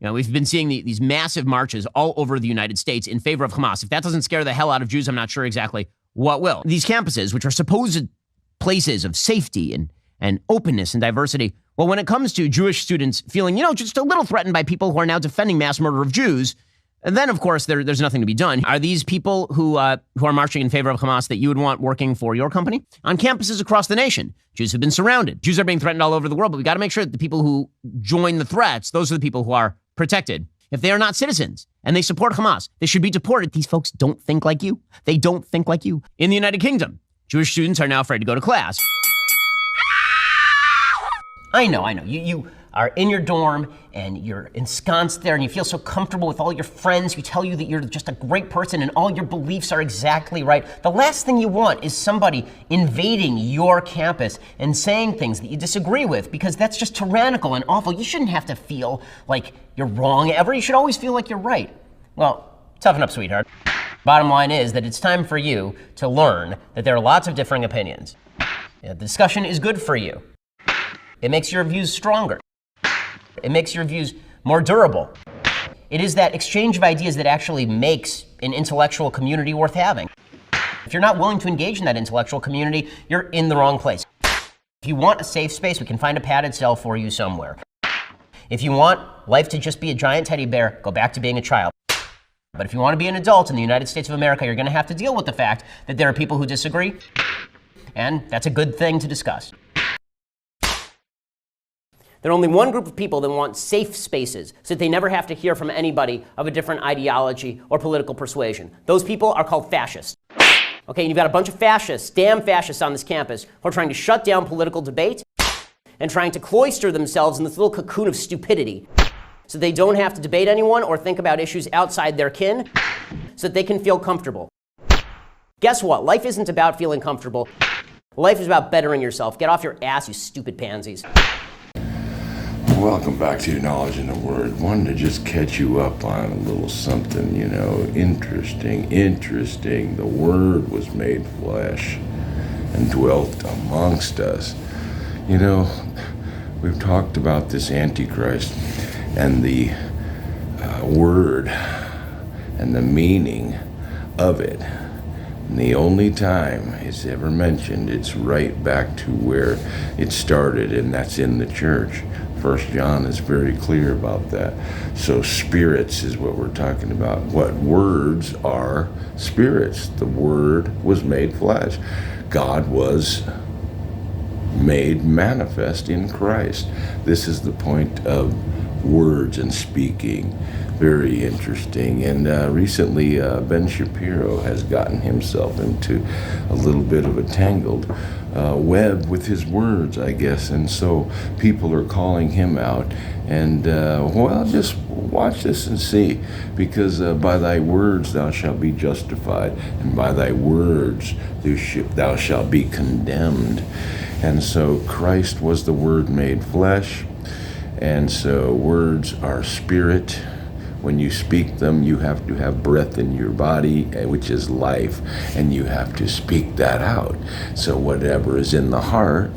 You know, we've been seeing these massive marches all over the United States in favor of Hamas. If that doesn't scare the hell out of Jews, I'm not sure exactly what will. These campuses, which are supposed places of safety and openness and diversity, well, when it comes to Jewish students feeling, just a little threatened by people who are now defending mass murder of Jews, and then, of course, there's nothing to be done. Are these people who are marching in favor of Hamas that you would want working for your company? On campuses across the nation, Jews have been surrounded. Jews are being threatened all over the world, but we got to make sure that the people who join the threats, those are the people who are protected. If they are not citizens and they support Hamas, they should be deported. These folks don't think like you. They don't think like you. In the United Kingdom, Jewish students are now afraid to go to class. I know. You are in your dorm and you're ensconced there and you feel so comfortable with all your friends who tell you that you're just a great person and all your beliefs are exactly right. The last thing you want is somebody invading your campus and saying things that you disagree with, because that's just tyrannical and awful. You shouldn't have to feel like you're wrong ever. You should always feel like you're right. Well, toughen up, sweetheart. Bottom line is that it's time for you to learn that there are lots of differing opinions. The discussion is good for you. It makes your views stronger. It makes your views more durable. It is that exchange of ideas that actually makes an intellectual community worth having. If you're not willing to engage in that intellectual community, you're in the wrong place. If you want a safe space, we can find a padded cell for you somewhere. If you want life to just be a giant teddy bear, go back to being a child. But if you want to be an adult in the United States of America, you're going to have to deal with the fact that there are people who disagree, and that's a good thing to discuss. There are only one group of people that want safe spaces so that they never have to hear from anybody of a different ideology or political persuasion. Those people are called fascists. Okay, and you've got a bunch of fascists, damn fascists on this campus, who are trying to shut down political debate and trying to cloister themselves in this little cocoon of stupidity so they don't have to debate anyone or think about issues outside their kin so that they can feel comfortable. Guess what? Life isn't about feeling comfortable. Life is about bettering yourself. Get off your ass, you stupid pansies. Welcome back to Knowledge in the Word. Wanted to just catch you up on a little something, interesting. The Word was made flesh and dwelt amongst us. We've talked about this antichrist and the word and the meaning of it. And the only time it's ever mentioned, it's right back to where it started, and that's in the church. 1 John is very clear about that. So spirits is what we're talking about. What words are spirits? The Word was made flesh. God was made manifest in Christ. This is the point of words and speaking. Very interesting. And recently, Ben Shapiro has gotten himself into a little bit of a tangled web with his words, I guess. And so people are calling him out. And, just watch this and see. Because by thy words thou shalt be justified, and by thy words thou shalt be condemned. And so Christ was the Word made flesh. And so words are spirit. When you speak them, you have to have breath in your body, which is life, and you have to speak that out. So whatever is in the heart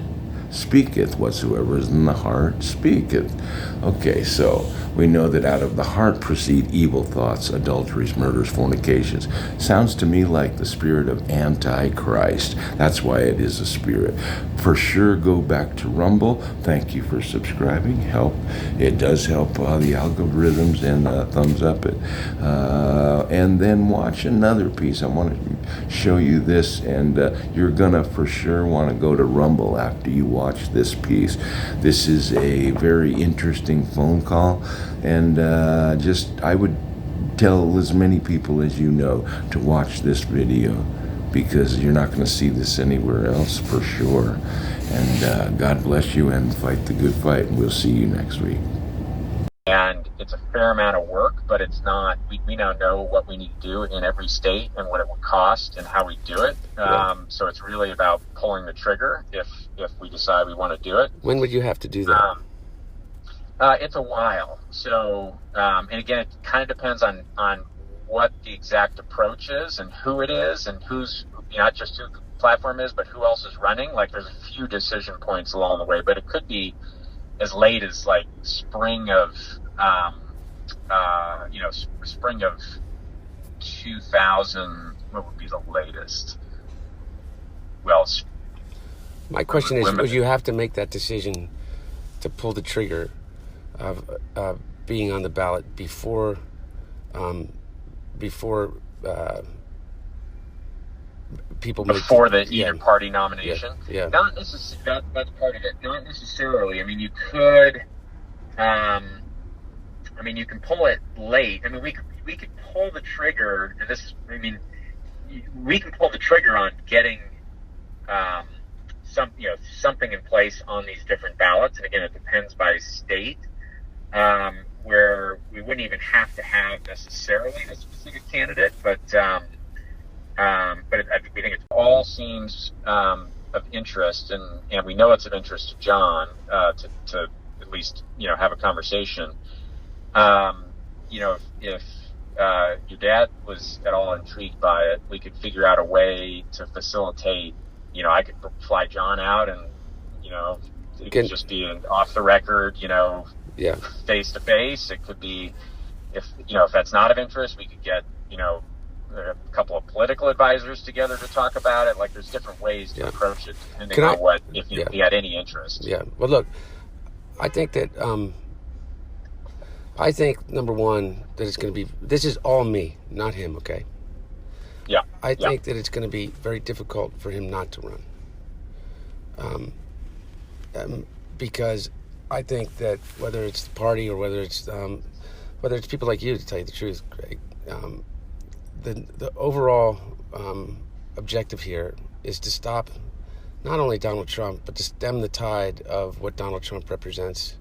speaketh, whatsoever is in the heart speaketh. Okay, so we know that out of the heart proceed evil thoughts, adulteries, murders, fornications. Sounds to me like the spirit of antichrist. That's why it is a spirit. For sure, go back to Rumble. Thank you for subscribing. It does help the algorithms, and thumbs up it. And then watch another piece. I want to show you this, and you're gonna for sure want to go to Rumble after you watch this piece. This is a very interesting phone call, and I would tell as many people as you know to watch this video, because you're not going to see this anywhere else for sure. And God bless you, and fight the good fight, and we'll see you next week. And it's a fair amount of work, but it's not, we now know what we need to do in every state and what it would cost and how we do it. So it's really about pulling the trigger if we decide we want to do it. When would you have to do that? It's a while. So, and again, it kind of depends on what the exact approach is and who it is and who's, not just who the platform is, but who else is running. Like, there's a few decision points along the way, but it could be as late as like spring of spring of 2000. What would be the latest? Well, my question is, would you have to make that decision to pull the trigger of being on the ballot before people before the either party nomination? Yeah. Not necessarily. That's part of it. Not necessarily. I mean, you could. You can pull it late. I mean, we could pull the trigger. We can pull the trigger on getting something in place on these different ballots. And again, it depends by state, where we wouldn't even have to have necessarily a specific candidate, but we think it all seems of interest, and we know it's of interest to John to at least have a conversation. If your dad was at all intrigued by it, we could figure out a way to facilitate. I could fly John out, and it could just be an off the record, face to face. It could be, if that's not of interest, we could get a couple of political advisors together to talk about it. Like, there's different ways to approach it depending on if he had any interest. Yeah. Well, look, I think that number one, that it's going to be, this is all me, not him. Okay. Yeah. I think that it's going to be very difficult for him not to run. Because I think that whether it's the party or whether it's people like you, to tell you the truth, Greg, the overall objective here is to stop not only Donald Trump, but to stem the tide of what Donald Trump represents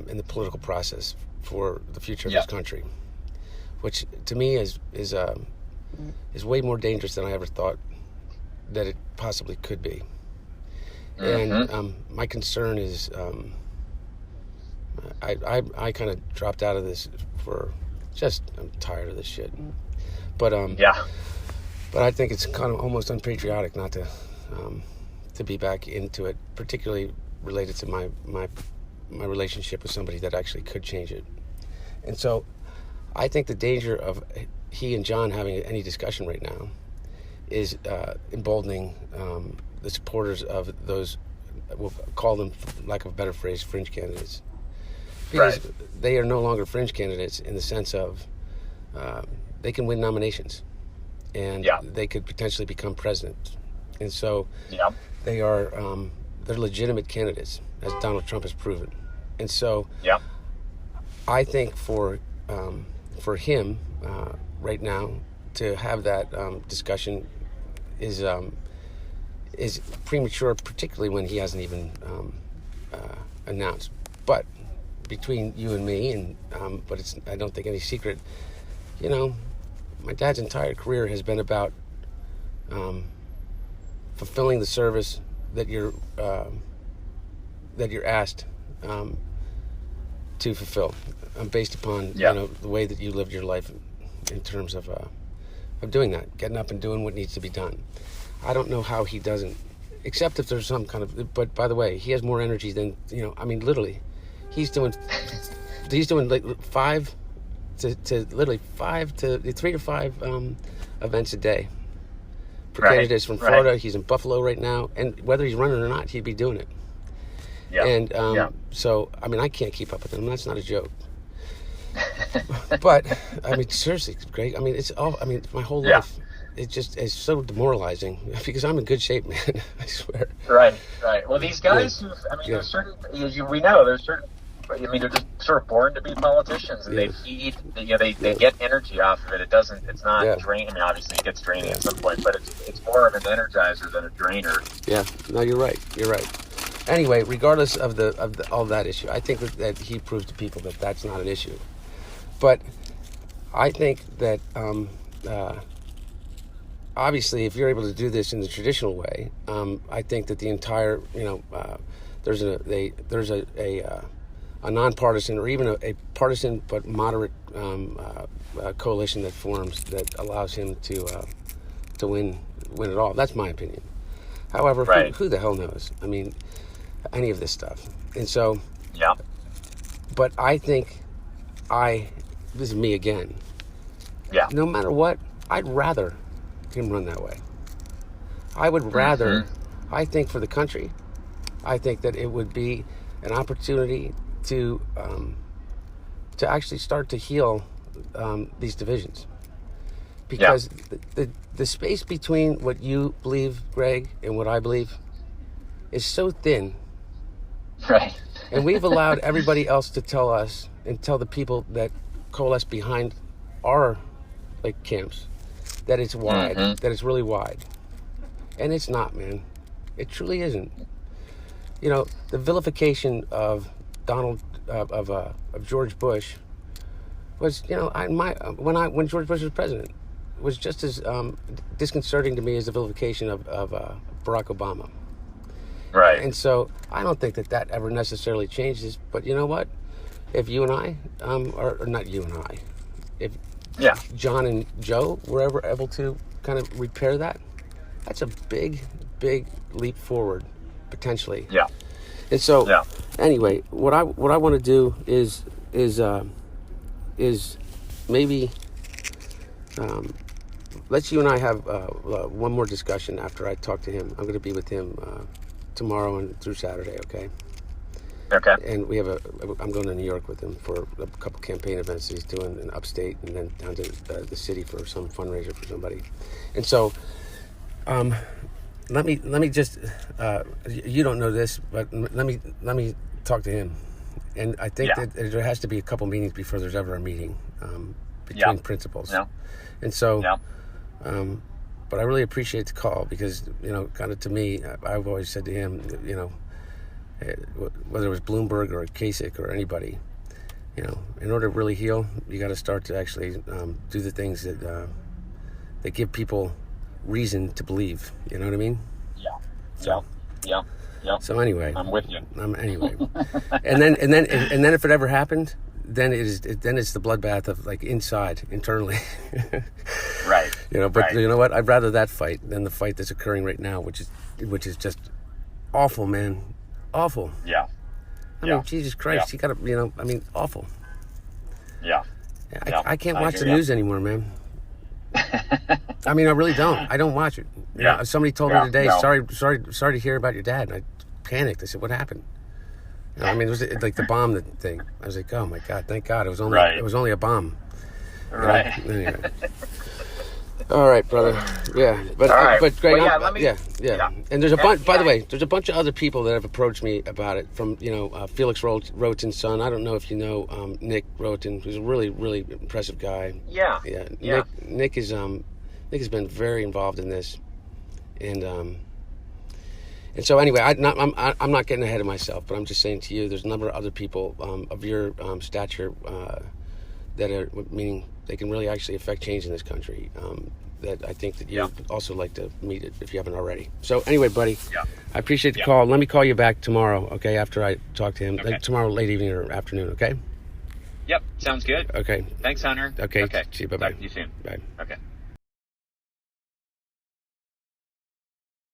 in the political process for the future of this country, which to me is way more dangerous than I ever thought that it possibly could be. Mm-hmm. And my concern is, I kind of dropped out of this I'm tired of this shit. But but I think it's kind of almost unpatriotic not to be back into it, particularly related to my relationship with somebody that actually could change it. And so I think the danger of he and John having any discussion right now is emboldening the supporters of those, we'll call them, for lack of a better phrase, fringe candidates. Because they are no longer fringe candidates in the sense of they can win nominations and they could potentially become president. And so they're legitimate candidates, as Donald Trump has proven. And so I think for him right now to have that discussion is premature, particularly when he hasn't even announced. But between you and me, and but it's, I don't think any secret, my dad's entire career has been about fulfilling the service that you're asked to fulfill, based upon the way that you lived your life in terms of doing that, getting up and doing what needs to be done. I don't know how he doesn't, except if there's some kind of. But by the way, he has more energy than literally, he's doing like 3 to 5 events a day for candidates from Florida. He's in Buffalo right now, and whether he's running or not, he'd be doing it. So I can't keep up with him. That's not a joke. But seriously, Greg. It's all. My whole life. It's so demoralizing because I'm in good shape, man. I swear. Right. Well, these guys there's certain. We know there's certain. They're just sort of born to be politicians, and they feed. They get energy off of it. It's not draining. Obviously, it gets draining at some point, but it's more of an energizer than a drainer. Yeah. No, you're right. Anyway, regardless of all that issue, I think that he proves to people that that's not an issue. But I think that obviously, if you're able to do this in the traditional way, I think that the entire there's a nonpartisan or even a partisan but moderate coalition that forms that allows him to win it all. That's my opinion. However, who the hell knows? Any of this stuff. And so, but I think this is me again. Yeah. No matter what, I'd rather him run that way. I would rather, I think for the country, I think that it would be an opportunity to actually start to heal these divisions. Because the space between what you believe, Greg, and what I believe is so thin. Right. And we've allowed everybody else to tell us and tell the people that coalesce behind our camps that it's wide, that it's really wide. And it's not, man. It truly isn't. You know, the vilification of George Bush was, you know, when George Bush was president, was just as disconcerting to me as the vilification of Barack Obama. Right. And so I don't think that ever necessarily changes. But you know what? If you and I, or not you and I, if John and Joe were ever able to kind of repair that, that's a big, big leap forward, potentially. Yeah. And so, anyway, what I want to do is maybe let's you and I have one more discussion after I talk to him. I'm going to be with him tomorrow and through Saturday, okay? Okay. And we have I'm going to New York with him for a couple campaign events he's doing in upstate, and then down to the city for some fundraiser for somebody. And so, let me just you don't know this, but let me talk to him. And I think that there has to be a couple meetings before there's ever a meeting between principals. Yeah. And so, but I really appreciate the call because, you know, kind of to me, I've always said to him, you know, whether it was Bloomberg or Kasich or anybody, you know, in order to really heal, you got to start to actually do the things that give people reason to believe. You know what I mean? Yeah. So, yeah. So anyway, I'm with you. Anyway, and then if it ever happened, then it's the bloodbath of internally. Right. You know, but you know what? I'd rather that fight than the fight that's occurring right now, which is just awful, man. Awful. Yeah. I mean, Jesus Christ, you gotta, you know, I mean, awful. Yeah. I can't watch the news anymore, man. I mean, I really don't. I don't watch it. You know, somebody told me today, sorry to hear about your dad. And I panicked. I said, what happened? You know, I mean, it was like the bomb thing. I was like, oh my God, thank God. It was only a bomb. Right. Anyway. All right, brother. Yeah, but Greg, And there's a bunch. By the way, there's a bunch of other people that have approached me about it. From Felix Roten's son. I don't know if you know Nick Roten, who's a really, really impressive guy. Yeah. Nick has been very involved in this, and so anyway, I'm not getting ahead of myself, but I'm just saying to you, there's a number of other people of your stature that are, meaning they can really actually affect change in this country, that I think that you'd also like to meet it if you haven't already. So anyway, buddy, I appreciate the call. Let me call you back tomorrow, okay, after I talk to him. Okay. Tomorrow late evening or afternoon, okay? Yep, sounds good. Okay. Thanks, Hunter. Okay. See you, bye-bye. Talk to you soon. Bye. Okay.